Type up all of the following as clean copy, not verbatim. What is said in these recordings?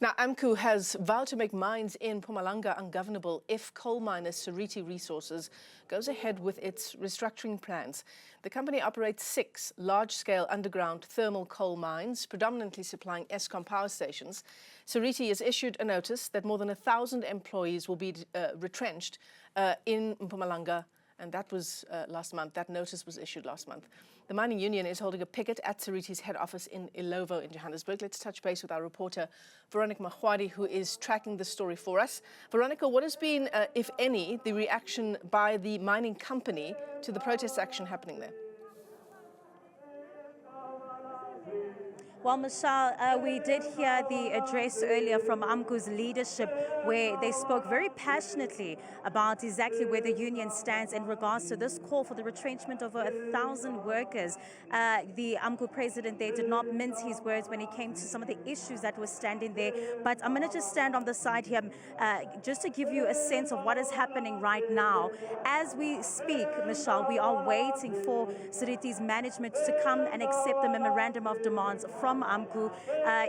Now, AMCU has vowed to make mines in Mpumalanga ungovernable if coal miner Seriti Resources goes ahead with its restructuring plans. The company operates 6 large-scale underground thermal coal mines, predominantly supplying Eskom power stations. Seriti has issued a notice that more than 1,000 employees will be retrenched in Mpumalanga. And that was last month. That notice was issued last month. The mining union is holding a picket at Seriti's head office in Ilovo in Johannesburg. Let's touch base with our reporter, Veronica Magwadi, who is tracking the story for us. Veronica, what has been, if any, the reaction by the mining company to the protest action happening there? Well, Michelle, we did hear the address earlier from AMCU's leadership where they spoke very passionately about exactly where the union stands in regards to this call for the retrenchment of over 1,000 workers. The AMCU president there did not mince his words when it came to some of the issues that were standing there. But I'm going to just stand on the side here just to give you a sense of what is happening right now. As we speak, Michelle, we are waiting for Seriti's management to come and accept the memorandum of demands from AMCU.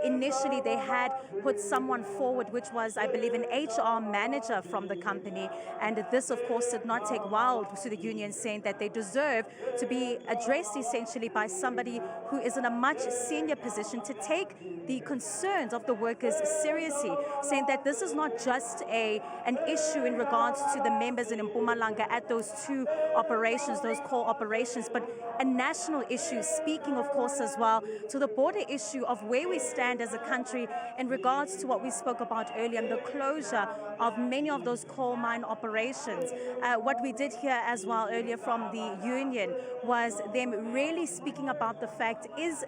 Initially, they had put someone forward, which was, I believe, an HR manager from the company. And this, of course, did not take well to the union, saying that they deserve to be addressed essentially by somebody who is in a much senior position to take the concerns of the workers seriously, saying that this is not just an issue in regards to the members in Mpumalanga at those 2 operations, those core operations, but a national issue, speaking, of course, as well to the border issue of where we stand as a country in regards to what we spoke about earlier and the closure of many of those coal mine operations. What we did hear as well earlier from the union was them really speaking about the fact is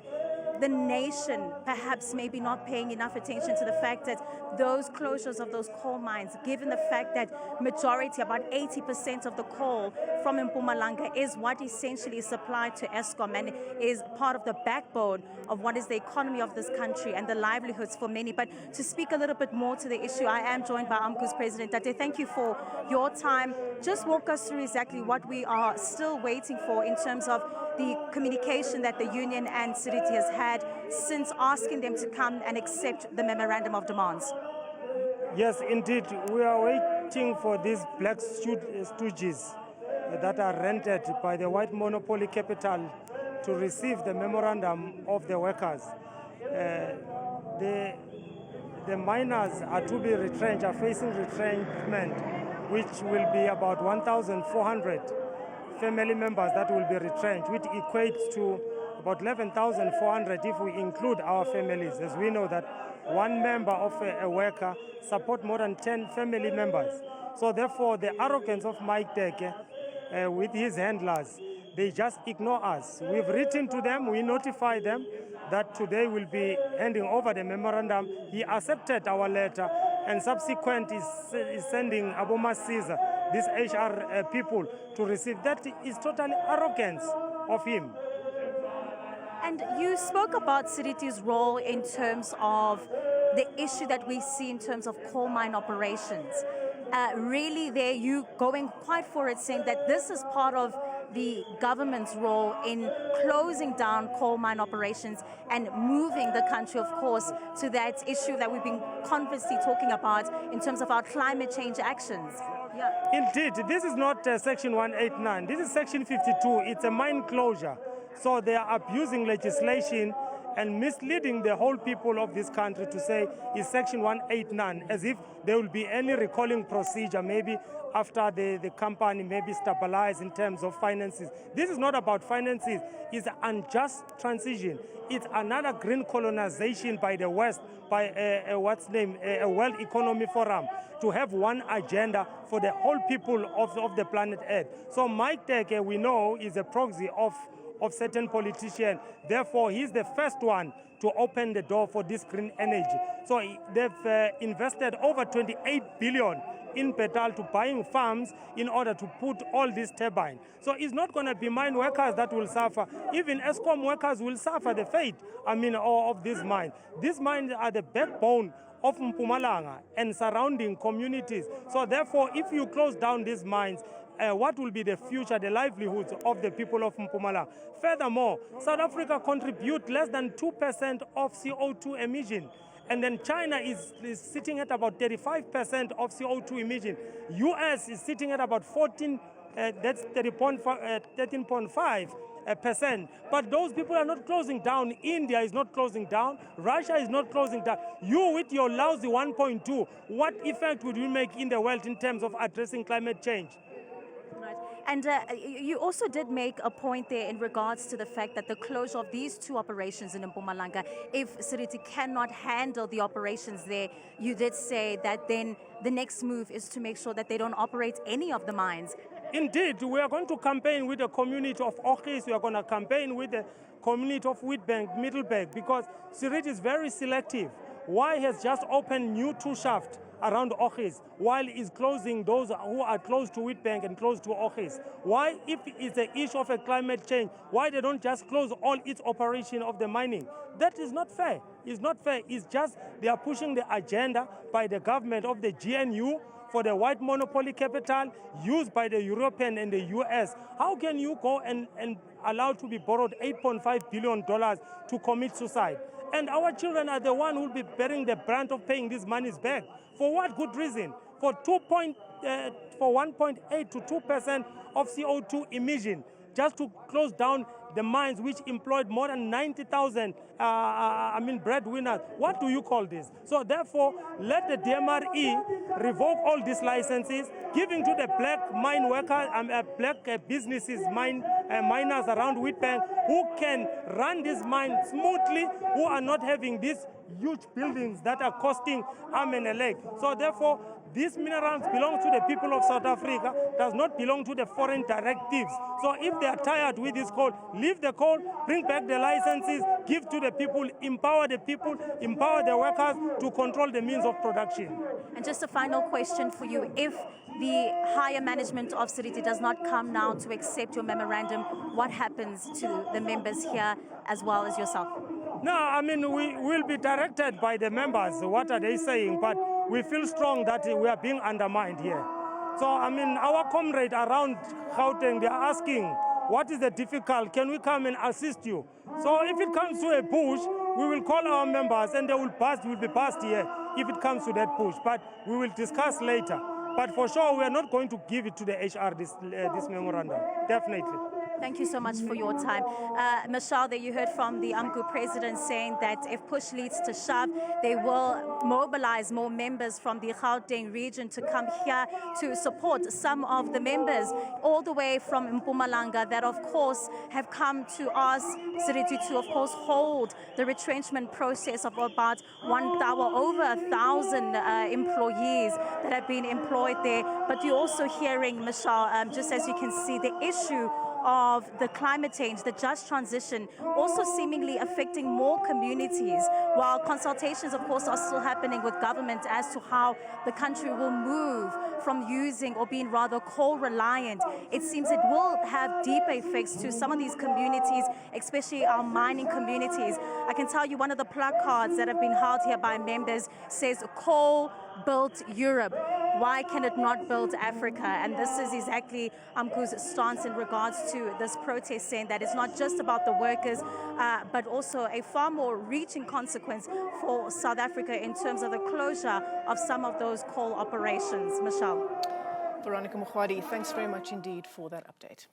the nation perhaps maybe not paying enough attention to the fact that those closures of those coal mines, given the fact that majority, about 80% of the coal from Mpumalanga is what essentially is supplied to Eskom and is part of the backbone of what is the economy of this country and the livelihoods for many. But to speak a little bit more to the issue, I am joined by AMCU's president. Tate, thank you for your time. Just walk us through exactly what we are still waiting for in terms of the communication that the union and Seriti has had since asking them to come and accept the memorandum of demands. Yes, indeed. We are waiting for these black stooges that are rented by the white monopoly capital to receive the memorandum of the workers. The miners are to be retrenched, are facing retrenchment, which will be about 1,400 family members that will be retrenched, which equates to about 11,400 if we include our families, as we know that one member of a worker support more than 10 family members. So therefore, the arrogance of Mike Deke with his handlers, they just ignore us. We've written to them, we notify them that today we'll be handing over the memorandum. He accepted our letter and subsequent is sending Aboma Caesar, these HR people, to receive. That is total arrogance of him. And you spoke about Seriti's role in terms of the issue that we see in terms of coal mine operations. Really there you going quite for it, saying that this is part of the government's role in closing down coal mine operations and moving the country, of course, to that issue that we've been constantly talking about in terms of our climate change actions. Yeah. Indeed, this is not Section 189. This is Section 52. It's a mine closure. So they are abusing legislation and misleading the whole people of this country to say it's Section 189, as if there will be any recalling procedure, maybe after the company maybe stabilize in terms of finances. This is not about finances. It's an unjust transition. It's another green colonization by the West, by a World Economic Forum, to have one agenda for the whole people of the planet Earth. So Mike Deke, we know, is a proxy of certain politicians. Therefore, he's the first one to open the door for this green energy. So they've invested over 28 billion in Petal to buying farms in order to put all these turbines. So it's not going to be mine workers that will suffer. Even Eskom workers will suffer the fate, of this mine. These mines are the backbone of Mpumalanga and surrounding communities. So therefore, if you close down these mines, what will be the future, the livelihoods of the people of Mpumalanga? Furthermore, South Africa contributes less than 2% of CO2 emission. And then China is sitting at about 35% of CO2 emission. US is sitting at about 13.5%. But those people are not closing down. India is not closing down. Russia is not closing down. You with your lousy 1.2, what effect would you make in the world in terms of addressing climate change? And you also did make a point there in regards to the fact that the closure of these two operations in Mpumalanga, if Seriti cannot handle the operations there, you did say that then the next move is to make sure that they don't operate any of the mines. Indeed, we are going to campaign with the community of Ochis, we are going to campaign with the community of Witbank, Middleburg, because Seriti is very selective. Y has just opened new 2 shafts around Ochis, while is closing those who are close to Witbank and close to Ochis. Why, if it's an issue of a climate change, why they don't just close all its operation of the mining? That is not fair. It's not fair. It's just they are pushing the agenda by the government of the GNU for the white monopoly capital used by the European and the US. How can you go and allow to be borrowed $8.5 billion to commit suicide? And our children are the one who will be bearing the brunt of paying these monies back. For what good reason? For 1.8 to 2% of CO2 emission, just to close down the mines which employed more than 90,000 breadwinners. What do you call this? So therefore, let the DMRE revoke all these licenses, giving to the black mine workers, black businesses, miners around Witbank, who can run this mine smoothly, who are not having these huge buildings that are costing arm and a leg. So therefore, these minerals belong to the people of South Africa, does not belong to the foreign directives. So if they are tired with this coal, leave the coal, bring back the licenses, give to the people, empower the workers to control the means of production. And just a final question for you. If the higher management of Seriti does not come now to accept your memorandum, what happens to the members here as well as yourself? No, I mean, we will be directed by the members. What are they saying? But we feel strong that we are being undermined here. So, I mean, our comrade around Gauteng, they are asking, what is the difficult? Can we come and assist you? So if it comes to a push, we will call our members and they will be passed here if it comes to that push. But we will discuss later. But for sure, we are not going to give it to the HR, this memorandum, definitely. Thank you so much for your time. Michelle, that you heard from the AMCU president saying that if push leads to shove, they will mobilize more members from the Gauteng region to come here to support some of the members all the way from Mpumalanga that, of course, have come to ask Seriti to, of course, hold the retrenchment process of about over 1,000 employees that have been employed there. But you're also hearing, Michelle, just as you can see, the issue of the climate change, the just transition, also seemingly affecting more communities, while consultations, of course, are still happening with government as to how the country will move from using or being rather coal-reliant. It seems it will have deeper effects to some of these communities, especially our mining communities. I can tell you one of the placards that have been held here by members says, "Coal built Europe. Why can it not build Africa?" And this is exactly AMCU's stance in regards to this protest, saying that it's not just about the workers, but also a far more reaching consequence for South Africa in terms of the closure of some of those coal operations. Michelle. Veronica Mugwadi, thanks very much indeed for that update.